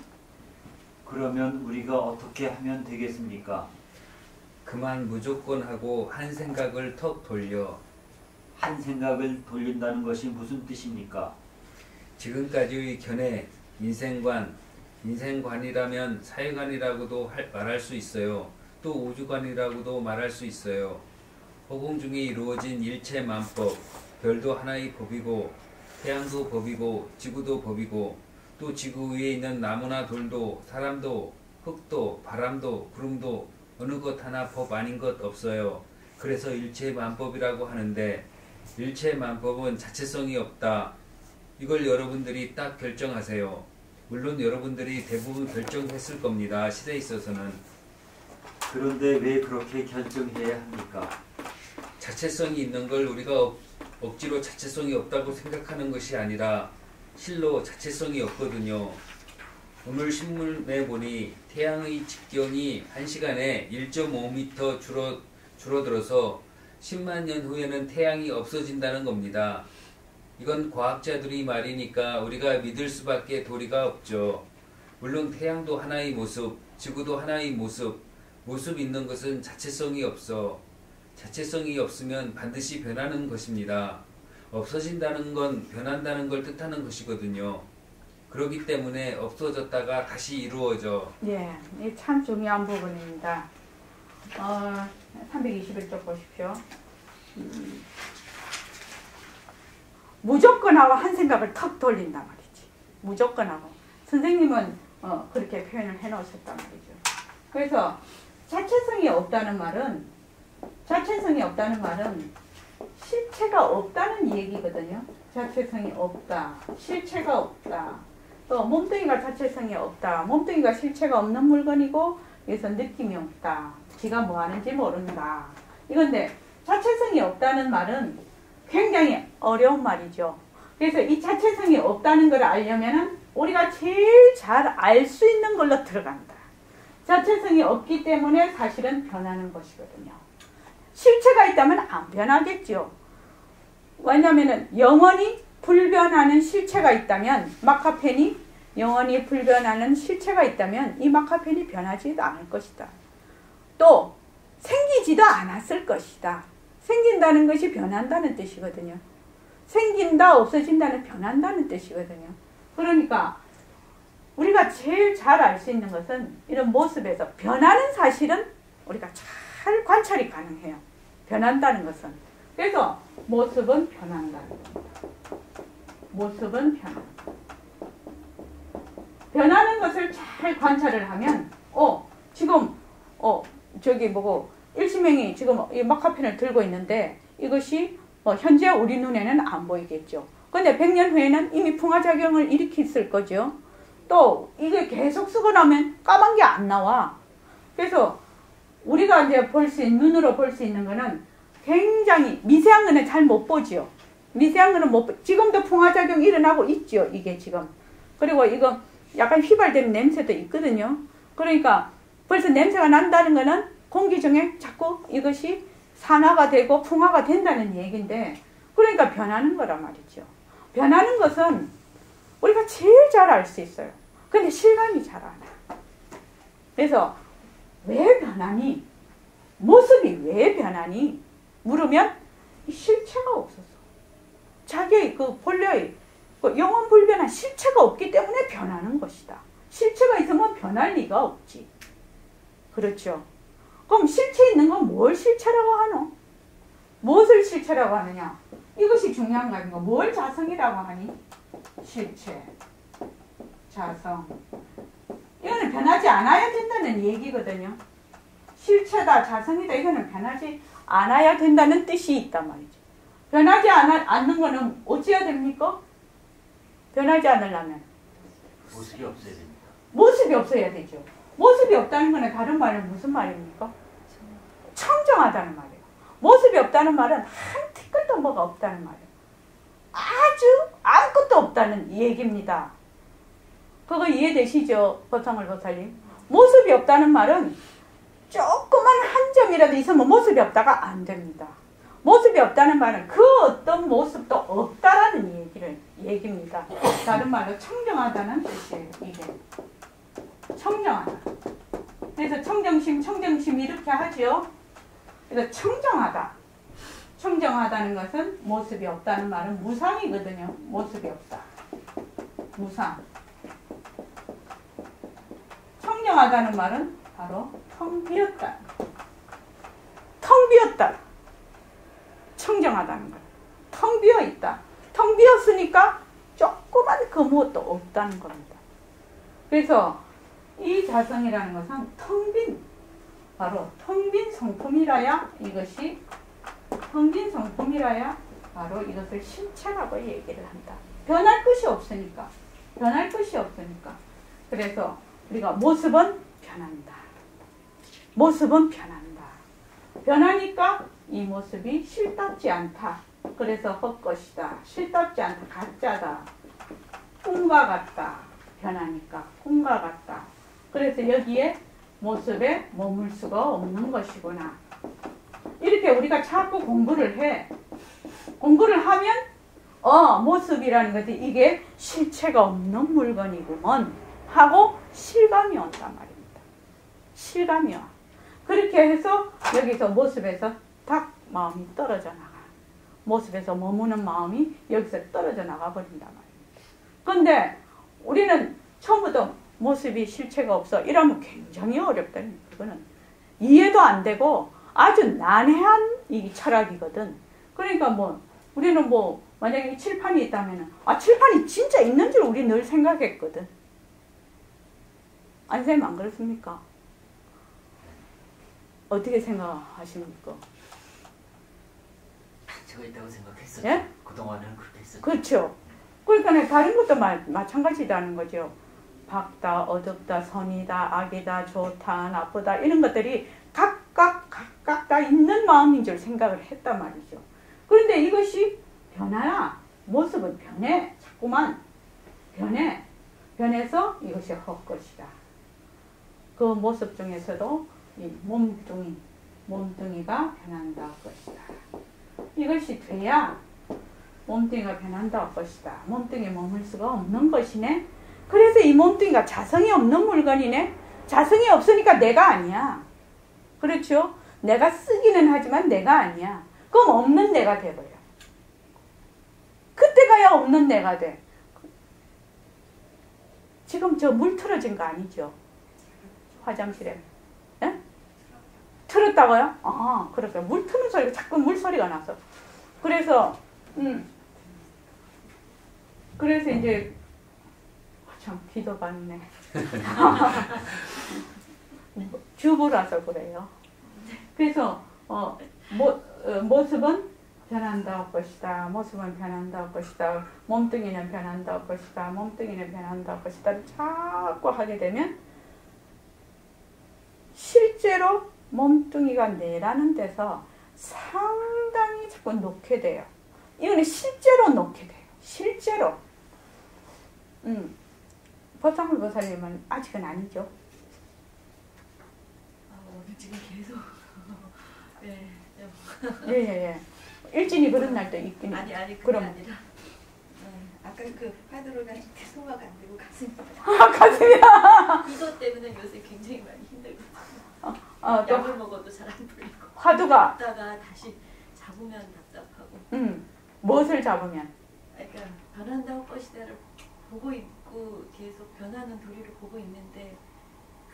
그러면 우리가 어떻게 하면 되겠습니까? 그만 무조건 하고 한 생각을 턱 돌려. 한 생각을 돌린다는 것이 무슨 뜻입니까? 지금까지의 견해, 인생관이라면 사회관이라고도 말할 수 있어요. 또 우주관이라고도 말할 수 있어요. 허공 중에 이루어진 일체만법, 별도 하나의 법이고 태양도 법이고 지구도 법이고 또 지구 위에 있는 나무나 돌도 사람도 흙도 바람도 구름도 어느 것 하나 법 아닌 것 없어요. 그래서 일체만법이라고 하는데 일체만법은 자체성이 없다. 이걸 여러분들이 딱 결정하세요. 물론 여러분들이 대부분 결정했을 겁니다. 시대에 있어서는. 그런데 왜 그렇게 결정해야 합니까? 자체성이 있는 걸 우리가 억지로 자체성이 없다고 생각하는 것이 아니라 실로 자체성이 없거든요. 오늘 신문에 보니 태양의 직경이 1시간에 1.5m 줄어들어서 10만 년 후에는 태양이 없어진다는 겁니다. 이건 과학자들이 말이니까 우리가 믿을 수밖에 도리가 없죠. 물론 태양도 하나의 모습, 지구도 하나의 모습 있는 것은 자체성이 없어. 자체성이 없으면 반드시 변하는 것입니다. 없어진다는 건 변한다는 걸 뜻하는 것이거든요. 그렇기 때문에 없어졌다가 다시 이루어져. 예, 이 참 중요한 부분입니다. 321쪽 보십시오. 무조건 하고 한 생각을 턱 돌린단 말이지. 무조건 하고. 선생님은 그렇게 표현을 해놓으셨단 말이죠. 그래서 자체성이 없다는 말은 실체가 없다는 얘기거든요. 자체성이 없다. 실체가 없다. 또 몸뚱이가 자체성이 없다. 몸뚱이가 실체가 없는 물건이고 여기서 느낌이 없다. 지가 뭐 하는지 모른다. 이건데 자체성이 없다는 말은 굉장히 어려운 말이죠. 그래서 이 자체성이 없다는 걸 알려면은 우리가 제일 잘 알 수 있는 걸로 들어간다. 자체성이 없기 때문에 사실은 변하는 것이거든요. 실체가 있다면 안 변하겠죠. 왜냐하면 영원히 불변하는 실체가 있다면 마카펜이 영원히 불변하는 실체가 있다면 이 마카펜이 변하지도 않을 것이다. 또 생기지도 않았을 것이다. 생긴다는 것이 변한다는 뜻이거든요. 생긴다, 없어진다는 변한다는 뜻이거든요. 그러니까 우리가 제일 잘 알 수 있는 것은 이런 모습에서 변하는 사실은 우리가 잘 관찰이 가능해요. 변한다는 것은. 그래서 모습은 변한다는 겁니다. 모습은 변한다. 변하는 것을 잘 관찰을 하면 지금 저기 뭐고 일시명이 지금 이 마카펜을 들고 있는데 이것이 현재 우리 눈에는 안 보이겠죠. 근데 100년 후에는 이미 풍화작용을 일으켰을 거죠. 또 이게 계속 쓰고 나면 까만 게 안 나와. 그래서 우리가 이제 눈으로 볼 수 있는 거는 굉장히 미세한 거는 잘 못 보죠. 미세한 거는 못 보. 지금도 풍화작용 일어나고 있죠. 이게 지금. 그리고 이거 약간 휘발되는 냄새도 있거든요. 그러니까 벌써 냄새가 난다는 거는 공기 중에 자꾸 이것이 산화가 되고 풍화가 된다는 얘기인데, 그러니까 변하는 거란 말이죠. 변하는 것은 우리가 제일 잘 알 수 있어요. 근데 실감이 잘 안 와. 그래서 왜 변하니? 모습이 왜 변하니? 물으면 실체가 없어서. 자기의 그 본래의 영원 불변한 실체가 없기 때문에 변하는 것이다. 실체가 있으면 변할 리가 없지. 그렇죠. 그럼 실체 있는 건 뭘 실체라고 하노? 무엇을 실체라고 하느냐? 이것이 중요한 거 아닌가? 뭘 자성이라고 하니? 실체. 자성. 이거는 변하지 않아야 된다는 얘기거든요. 실체다, 자성이다, 이거는 변하지 않아야 된다는 뜻이 있단 말이죠. 변하지 않는 거는 어찌해야 됩니까? 변하지 않으려면 모습이 없어야 됩니다. 모습이 없어야 되죠. 모습이 없다는 거는 다른 말은 무슨 말입니까? 청정하다는 말이에요. 모습이 없다는 말은 한 티끌도 뭐가 없다는 말이에요. 아주 아무것도 없다는 얘기입니다. 그거 이해되시죠? 버성을 보살님? 모습이 없다는 말은 조그만 한 점이라도 있으면 모습이 없다가 안 됩니다. 모습이 없다는 말은 그 어떤 모습도 없다라는 얘기입니다. 다른 말로 청정하다는 뜻이에요. 이게 청정하다. 그래서 청정심 이렇게 하죠. 그래서 청정하다. 청정하다는 것은 모습이 없다는 말은 무상이거든요. 모습이 없다. 무상. 청정하다는 말은 바로 텅 비었다. 텅 비었다. 청정하다는 거예요. 텅 비어 있다. 텅 비었으니까 조그만 그 무엇도 없다는 겁니다. 그래서 이 자성이라는 것은 텅 빈, 바로 텅 빈 성품이라야 이것이 텅 빈 성품이라야 바로 이것을 실체라고 얘기를 한다. 변할 것이 없으니까. 변할 것이 없으니까. 그래서 우리가 모습은 변한다. 모습은 변한다. 변하니까 이 모습이 실답지 않다. 그래서 헛것이다. 실답지 않다. 가짜다. 꿈과 같다. 변하니까 꿈과 같다. 그래서 여기에 모습에 머물 수가 없는 것이구나. 이렇게 우리가 자꾸 공부를 해. 공부를 하면 모습이라는 것이 이게 실체가 없는 물건이구먼 하고 실감이 온단 말입니다. 실감이 와. 그렇게 해서 여기서 모습에서 딱 마음이 떨어져 나가. 모습에서 머무는 마음이 여기서 떨어져 나가 버린단 말입니다. 그런데 우리는 처음부터 모습이 실체가 없어 이러면 굉장히 어렵다는 그거는 이해도 안 되고 아주 난해한 이 철학이거든. 그러니까 우리는 만약에 칠판이 있다면 칠판이 진짜 있는 줄 우리 늘 생각했거든. 아니 선생님 안 그렇습니까? 어떻게 생각하십니까? 제가 있다고 생각했었죠. 예? 그동안은 그렇게 했었죠. 그렇죠. 그러니까 다른 것도 마찬가지다는 거죠. 밝다, 어둡다, 선이다, 악이다, 좋다, 나쁘다 이런 것들이 각각 다 있는 마음인 줄 생각을 했단 말이죠. 그런데 이것이 변화야. 모습은 변해. 자꾸만 변해. 변해서 이것이 헛것이다. 그 모습 중에서도 이 몸뚱이가 변한다 것이다. 이것이 돼야 몸뚱이가 변한다 것이다. 몸뚱이에 머물 수가 없는 것이네. 그래서 이 몸뚱이가 자성이 없는 물건이네. 자성이 없으니까 내가 아니야. 그렇죠? 내가 쓰기는 하지만 내가 아니야. 그럼 없는 내가 돼버려. 그때 가야 없는 내가 돼. 지금 저 물 틀어진 거 아니죠? 화장실에. 예? 틀었다고요? 그렇게 물 트는 소리가 자꾸 물 소리가 나서. 그래서 이제 참 기도 받네. 주부라서 그래요. 그래서 모습은 변한다 것이다. 모습은 변한다 것이다. 몸뚱이는 변한다 것이다. 몸뚱이는 변한다 것이다. 자꾸 하게 되면 실제로 몸뚱이가 내라는 데서 상당히 자꾸 놓게 돼요. 이거는 실제로 놓게 돼요. 실제로. 버상물 보살님은 아직은 아니죠. 지금 계속 네. 예. 일진이 그런 날도 있긴 해요. 아니 그럼. 그게 아니라 아까 그 화두를 갈 때 소화가 안 되고 가슴이 가슴이야. 이것 때문에 요새 굉장히 많이 힘들거든요. 또 약을 먹어도 잘 안 풀리고 화두가 먹다가 다시 잡으면 답답하고 무엇을 잡으면? 그러니까 변한다고 것이다를 보고 있고 계속 변하는 도리를 보고 있는데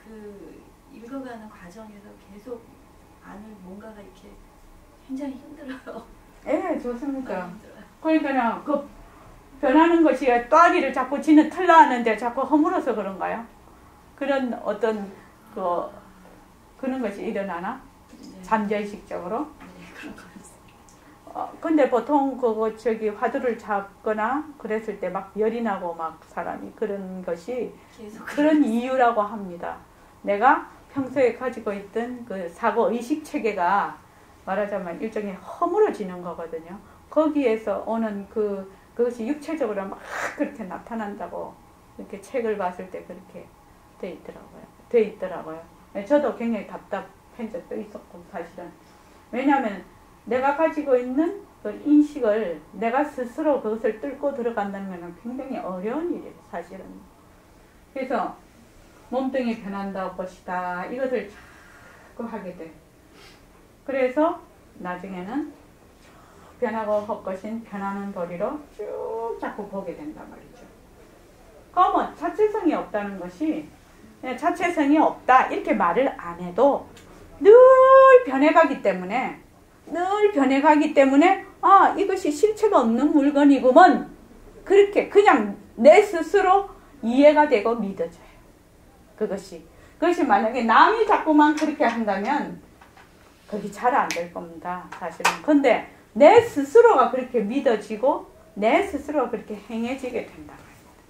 그 읽어가는 과정에서 계속 안을 뭔가가 이렇게 굉장히 힘들어요. 예, 좋습니다. 힘들어요. 그러니까 그 변하는 것이 또아리를 자꾸 지는 틀라 하는데 자꾸 허물어서 그런가요? 그런 어떤 그런 것이 일어나나? 네. 잠재의식적으로? 네, 그런 거 같습니다. 근데 보통 화두를 잡거나 그랬을 때 막 열이 나고 막 사람이 그런 것이 계속 그런 이유라고 합니다. 내가 평소에 가지고 있던 그 사고 의식 체계가 말하자면 일종의 허물어지는 거거든요. 거기에서 오는 그것이 육체적으로 막 그렇게 나타난다고 이렇게 책을 봤을 때 그렇게 돼 있더라고요. 저도 굉장히 답답한 적도 있었고 사실은. 왜냐하면 내가 가지고 있는 그 인식을 내가 스스로 그것을 뚫고 들어간다는 것은 굉장히 어려운 일이에요, 사실은. 그래서 몸뚱이 변한다 것이다. 이것을 자꾸 하게 돼. 그래서 나중에는 변하고 헛것인 변하는 도리로 쭉 자꾸 보게 된단 말이죠. 그러면 자체성이 없다는 것이 자체성이 없다 이렇게 말을 안 해도 늘 변해가기 때문에 이것이 실체가 없는 물건이구먼 그렇게 그냥 내 스스로 이해가 되고 믿어져요. 그것이 만약에 남이 자꾸만 그렇게 한다면 그게 잘 안 될 겁니다. 사실은. 근데 내 스스로가 그렇게 믿어지고 내 스스로가 그렇게 행해지게 된다.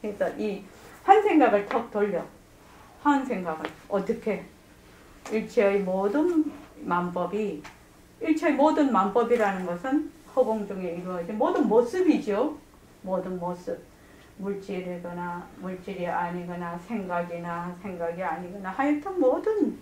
그래서 이 한 생각을 턱 돌려. 한 생각을 어떻게 일체의 모든 만법이라는 것은 허공 중에 이루어진 모든 모습이죠. 모든 모습. 물질이거나 물질이 아니거나 생각이 아니거나 하여튼 모든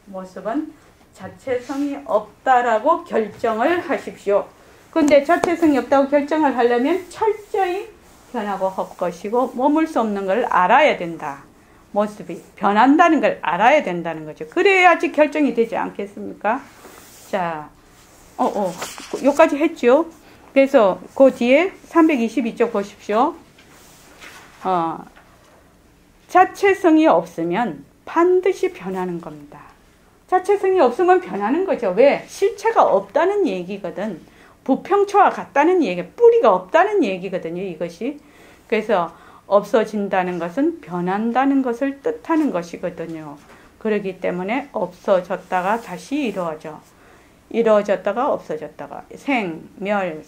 모습은 자체성이 없다라고 결정을 하십시오. 근데 자체성이 없다고 결정을 하려면 철저히 변하고 헛것이고 머물 수 없는 걸 알아야 된다. 모습이 변한다는 걸 알아야 된다는 거죠. 그래야지 결정이 되지 않겠습니까? 자, 여기까지 했죠. 그래서 그 뒤에 322쪽 보십시오. 자체성이 없으면 반드시 변하는 겁니다. 자체성이 없으면 변하는 거죠. 왜? 실체가 없다는 얘기거든. 부평초와 같다는 얘기, 뿌리가 없다는 얘기거든요. 이것이. 그래서 없어진다는 것은 변한다는 것을 뜻하는 것이거든요. 그렇기 때문에 없어졌다가 다시 이루어졌다가 없어졌다가 생멸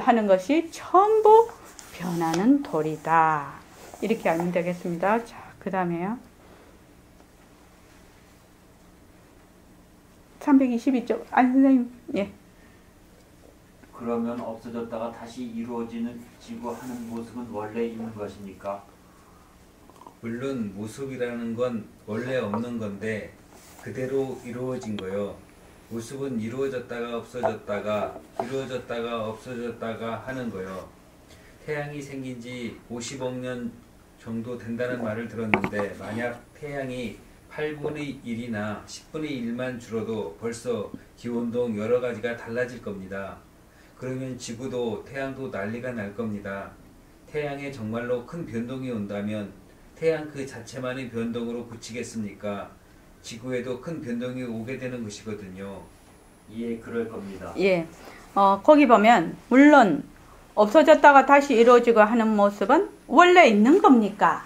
하는 것이 전부 변하는 도리다. 이렇게 알면 되겠습니다. 자, 그 다음에요. 322쪽 안 선생님. 예. 그러면 없어졌다가 다시 이루어지고 하는 모습은 원래 있는 것입니까? 물론 모습이라는 건 원래 없는 건데 그대로 이루어진 거요. 모습은 이루어졌다가 없어졌다가 하는 거요. 태양이 생긴 지 50억 년 정도 된다는 말을 들었는데 만약 태양이 8분의 1이나 10분의 1만 줄어도 벌써 기온동 여러 가지가 달라질 겁니다. 그러면 지구도 태양도 난리가 날 겁니다. 태양에 정말로 큰 변동이 온다면 태양 그 자체만의 변동으로 그치겠습니까? 지구에도 큰 변동이 오게 되는 것이거든요. 예, 그럴 겁니다. 예. 거기 보면 물론 없어졌다가 다시 이루어지고 하는 모습은 원래 있는 겁니까?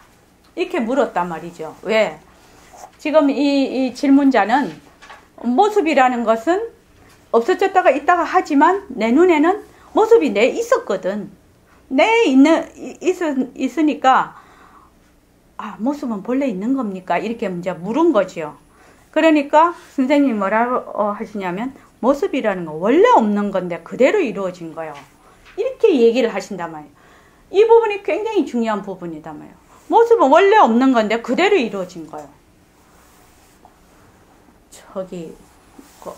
이렇게 물었단 말이죠. 왜? 지금 이 질문자는 모습이라는 것은 없어졌다가 있다가 하지만 내 눈에는 모습이 있었거든. 있으니까 모습은 본래 있는 겁니까? 이렇게 이제 물은 거죠. 그러니까 선생님이 뭐라고 하시냐면 모습이라는 건 원래 없는 건데 그대로 이루어진 거예요. 이렇게 얘기를 하신단 말이에요. 이 부분이 굉장히 중요한 부분이단 말이에요. 모습은 원래 없는 건데 그대로 이루어진 거예요.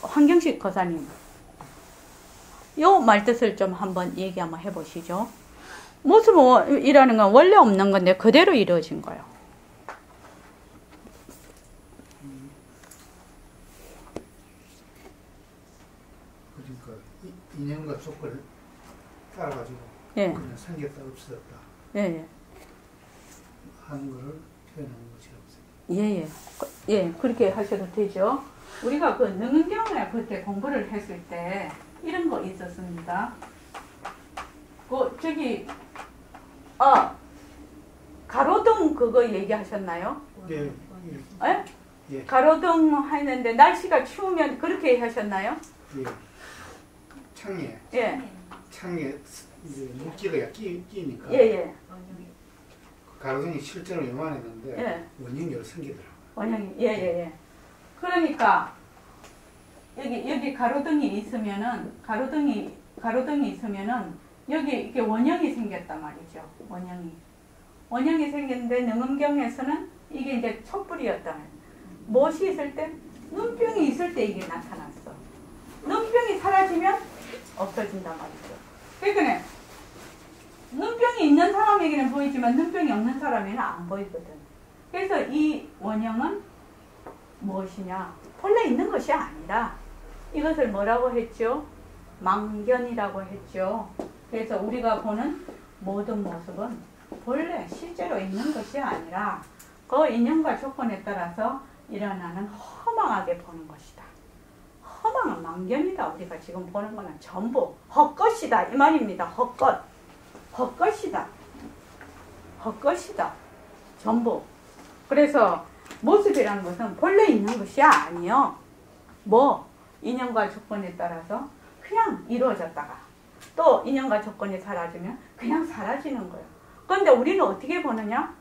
황경식 거사님, 요 말뜻을 좀 한번 얘기 한번 해보시죠. 모습이라는 건 원래 없는 건데 그대로 이루어진 거예요. 그러니까 인연과 조건을 따라가지고 예. 그냥 생겼다 없어졌다 예. 하는 것을 표현하는 것이라고 생각합니다. 예. 예, 그렇게 하셔도 되죠. 우리가 그 능경에 그때 공부를 했을 때 이런 거 있었습니다. 저기 가로등 그거 얘기하셨나요? 예. 예? 예. 가로등 했는데 날씨가 추우면 그렇게 하셨나요? 예. 창에 예. 이제 물기가 끼니까 예. 가로등이 실제로 요만했는데 예. 원형으로 생기더라고요. 원형이 예. 그러니까 여기 가로등이 있으면은 여기 이렇게 원형이 생겼단 말이죠. 원형이 생겼는데 능음경에서는 이게 이제 촛불이었단 말이에요. 무엇이 있을 때? 눈병이 있을 때 이게 나타났어. 눈병이 사라지면 없어진단 말이죠. 그러니까 눈병이 있는 사람에게는 보이지만 눈병이 없는 사람에게는 안 보이거든. 그래서 이 원형은 무엇이냐? 본래 있는 것이 아니라 이것을 뭐라고 했죠? 망견이라고 했죠. 그래서 우리가 보는 모든 모습은 본래 실제로 있는 것이 아니라 그 인연과 조건에 따라서 일어나는 허망하게 보는 것이다. 허망은 망견이다. 우리가 지금 보는 거는 전부 헛것이다 이 말입니다. 헛것이다. 전부. 그래서 모습이라는 것은 본래 있는 것이 아니요. 인연과 조건에 따라서 그냥 이루어졌다가 또 인연과 조건이 사라지면 그냥 사라지는 거예요. 그런데 우리는 어떻게 보느냐?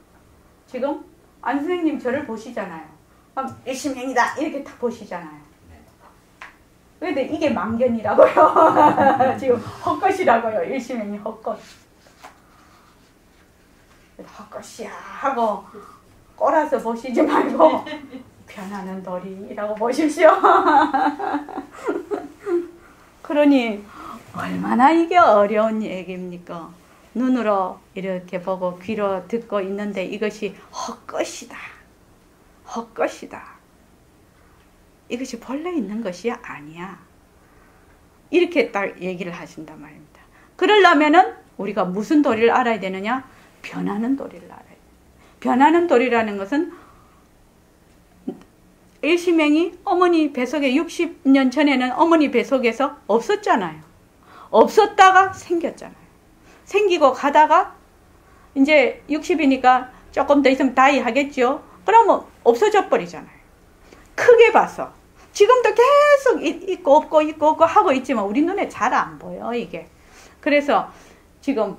지금 안 선생님 저를 보시잖아요. 그럼 일심행이다 이렇게 딱 보시잖아요. 근데 이게 망견이라고요. 지금 헛것이라고요. 일심행이 헛것. 헛것이야 하고 꼬라서 보시지 말고 변하는 도리라고 보십시오. 그러니 얼마나 이게 어려운 얘기입니까? 눈으로 이렇게 보고 귀로 듣고 있는데 이것이 헛것이다. 이것이 본래 있는 것이 아니야. 이렇게 딱 얘기를 하신단 말입니다. 그러려면은 우리가 무슨 도리를 알아야 되느냐? 변하는 도리를 알아야 돼. 변하는 도리라는 것은 일심행이 어머니 뱃속에 60년 전에는 어머니 뱃속에서 없었잖아요. 없었다가 생겼잖아요. 생기고 가다가 이제 60이니까 조금 더 있으면 다이 하겠죠. 그러면 없어져 버리잖아요. 크게 봐서 지금도 계속 있고 없고 하고 있지만 우리 눈에 잘 안 보여 이게. 그래서 지금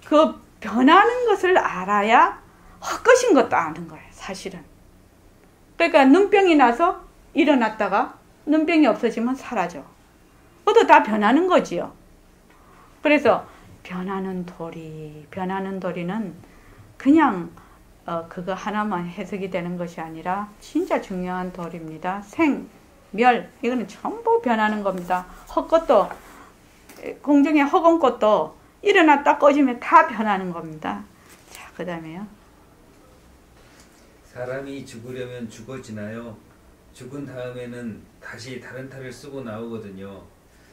그 변하는 것을 알아야 헛것인 것도 아는 거예요. 사실은. 그러니까 눈병이 나서 일어났다가 눈병이 없어지면 사라져. 그것도 다 변하는 거지요. 그래서 변하는 도리는 그냥 그거 하나만 해석이 되는 것이 아니라 진짜 중요한 도리입니다. 생, 멸 이거는 전부 변하는 겁니다. 헛것도 공중에 허건 것도 일어났다 꺼지면 다 변하는 겁니다. 자, 그 다음에요. 사람이 죽으려면 죽어지나요? 죽은 다음에는 다시 다른 탈을 쓰고 나오거든요.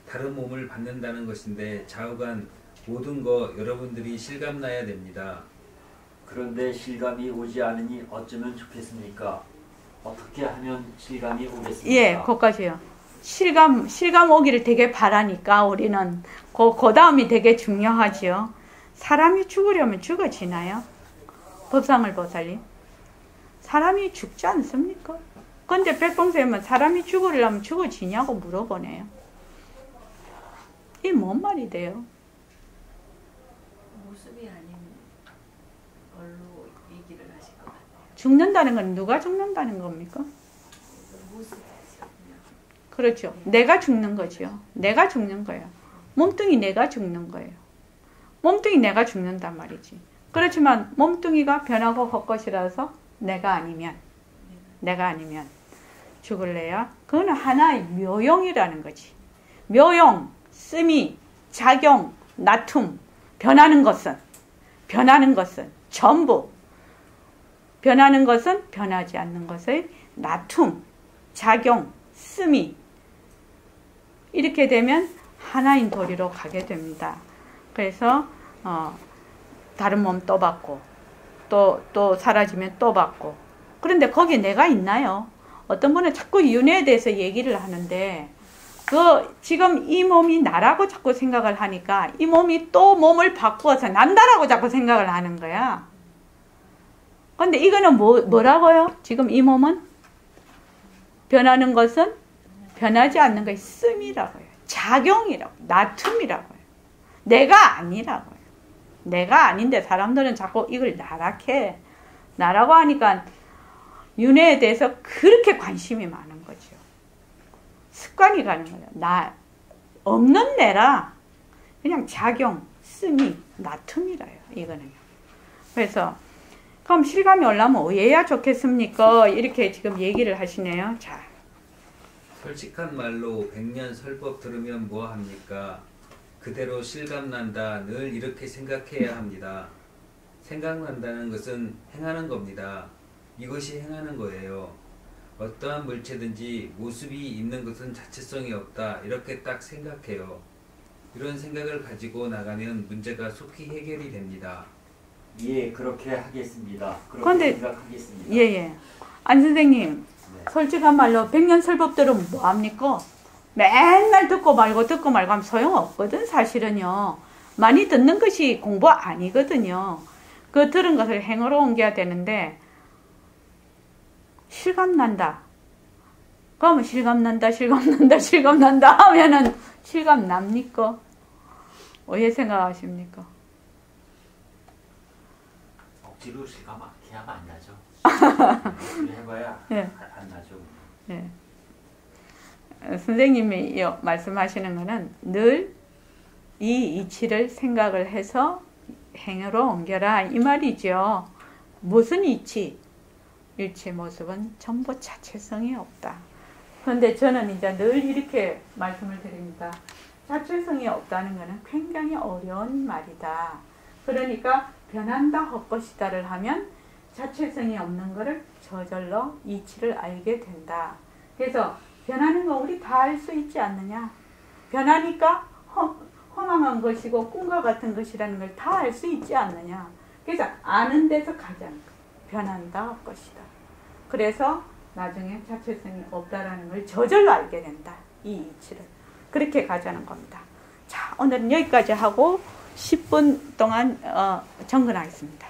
다른 몸을 받는다는 것인데 좌우간 모든 거 여러분들이 실감나야 됩니다. 그런데 실감이 오지 않으니 어쩌면 좋겠습니까? 어떻게 하면 실감이 오겠습니까? 예, 거기까지요. 실감 오기를 되게 바라니까 우리는 그 다음이 되게 중요하지요. 사람이 죽으려면 죽어지나요? 법상을 보살님. 사람이 죽지 않습니까? 근데 백봉쌤은 사람이 죽으려면 죽어지냐고 물어보네요. 이 뭔 말이 돼요? 모습이 아닌 걸로 얘기를 하실 것 같아요. 죽는다는 건 누가 죽는다는 겁니까? 모습이죠. 그렇죠. 내가 죽는 거죠. 내가 죽는 거예요. 몸뚱이 내가 죽는 거예요. 몸뚱이 내가 죽는단 말이지. 그렇지만 몸뚱이가 변하고 헛것이라서 내가 아니면 죽을래야? 그거는 하나의 묘용이라는 거지. 묘용, 쓰미, 작용, 나툼, 변하는 것은 전부 변하는 것은 변하지 않는 것의 나툼, 작용, 쓰미 이렇게 되면 하나인 도리로 가게 됩니다. 그래서 다른 몸 또 받고 또 사라지면 또 받고 그런데 거기에 내가 있나요? 어떤 분은 자꾸 윤회에 대해서 얘기를 하는데 지금 이 몸이 나라고 자꾸 생각을 하니까 이 몸이 또 몸을 바꾸어서 난다라고 자꾸 생각을 하는 거야. 근데 이거는 뭐라고요? 지금 이 몸은 변하는 것은 변하지 않는 것이 씀이라고요. 작용이라고, 나툼이라고요. 내가 아니라고요. 내가 아닌데 사람들은 자꾸 이걸 나락해. 나라고 하니까 윤회에 대해서 그렇게 관심이 많은 거죠. 습관이 가는 거예요. 나 없는 내라. 그냥 작용, 씀이, 나툼이라요. 이거는요. 그래서 그럼 실감이 올라면 어해야 좋겠습니까? 이렇게 지금 얘기를 하시네요. 자, 솔직한 말로 백년 설법 들으면 뭐합니까? 그대로 실감난다. 늘 이렇게 생각해야 합니다. 생각난다는 것은 행하는 겁니다. 이것이 행하는 거예요. 어떠한 물체든지 모습이 있는 것은 자체성이 없다. 이렇게 딱 생각해요. 이런 생각을 가지고 나가면 문제가 속히 해결이 됩니다. 예, 그렇게 하겠습니다. 그렇게 그런데 생각하겠습니다. 예. 안 선생님, 네. 솔직한 말로 백년설법들은 뭐합니까? 맨날 듣고 말고 하면 소용없거든. 사실은요. 많이 듣는 것이 공부 아니거든요. 그 들은 것을 행으로 옮겨야 되는데 실감난다. 그러면 실감난다 하면은 실감납니까? 어떻게 생각하십니까? 억지로 실감하게 하면 안 나죠. 억지로 해봐야 네. 안 나죠. 네. 선생님이 말씀하시는 것은 늘 이 이치를 생각을 해서 행으로 옮겨라 이 말이죠. 무슨 이치? 일체 모습은 전부 자체성이 없다. 그런데 저는 이제 늘 이렇게 말씀을 드립니다. 자체성이 없다는 것은 굉장히 어려운 말이다. 그러니까 변한다 헛것이다를 하면 자체성이 없는 것을 저절로 이치를 알게 된다. 그래서 변하는 거 우리 다 알 수 있지 않느냐. 변하니까 허망한 것이고 꿈과 같은 것이라는 걸 다 알 수 있지 않느냐. 그래서 아는 데서 가장 변한다 헛것이다. 그래서 나중에 자체성이 없다라는 걸 저절로 알게 된다. 이 이치를. 그렇게 가자는 겁니다. 자, 오늘은 여기까지 하고 10분 동안 정근하겠습니다.